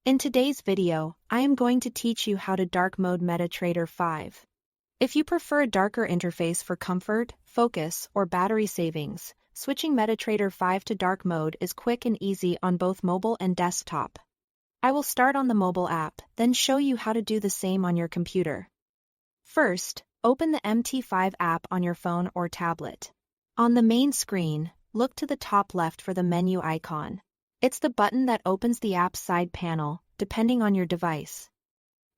In today's video, I am going to teach you how to dark mode Metatrader 5. If you prefer a darker interface for comfort, focus, or battery savings, switching Metatrader 5 to dark mode is quick and easy on both mobile and desktop. I will start on the mobile app, then show you how to do the same on your computer. First, open the MT5 app on your phone or tablet. On the main screen, look to the top left for the menu icon. It's the button that opens the app's side panel, depending on your device.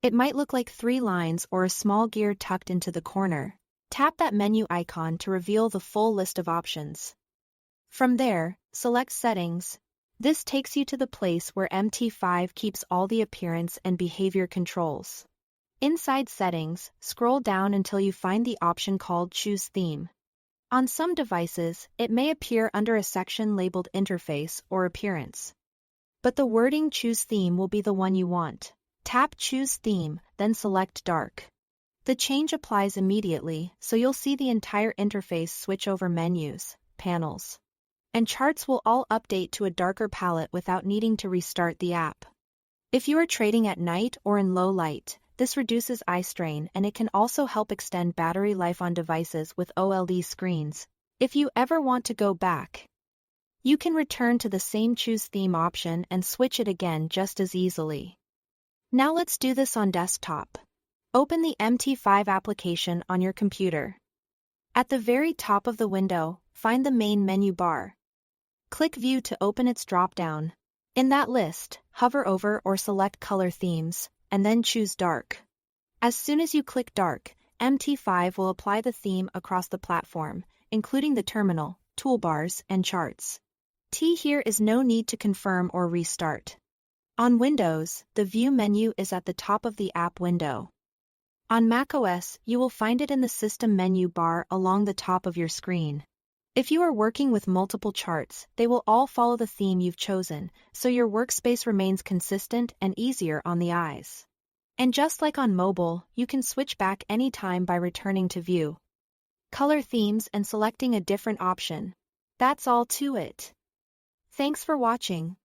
It might look like 3 lines or a small gear tucked into the corner. Tap that menu icon to reveal the full list of options. From there, select Settings. This takes you to the place where MT5 keeps all the appearance and behavior controls. Inside Settings, scroll down until you find the option called Choose Theme. On some devices, it may appear under a section labeled Interface or Appearance. But the wording Choose Theme will be the one you want. Tap Choose Theme, then select Dark. The change applies immediately, so you'll see the entire interface switch over menus, panels, and charts will all update to a darker palette without needing to restart the app. If you are trading at night or in low light, this reduces eye strain and it can also help extend battery life on devices with OLED screens. If you ever want to go back, you can return to the same Choose Theme option and switch it again just as easily. Now let's do this on desktop. Open the MT5 application on your computer. At the very top of the window, find the main menu bar. Click View to open its drop-down. In that list, hover over or select Color Themes, and then choose Dark. As soon as you click Dark, MT5 will apply the theme across the platform, including the terminal, toolbars, and charts. Here is no need to confirm or restart. On Windows, the View menu is at the top of the app window. On macOS, you will find it in the System menu bar along the top of your screen. If you are working with multiple charts, they will all follow the theme you've chosen, so your workspace remains consistent and easier on the eyes. And just like on mobile, you can switch back anytime by returning to View, Color Themes, and selecting a different option. That's all to it. Thanks for watching.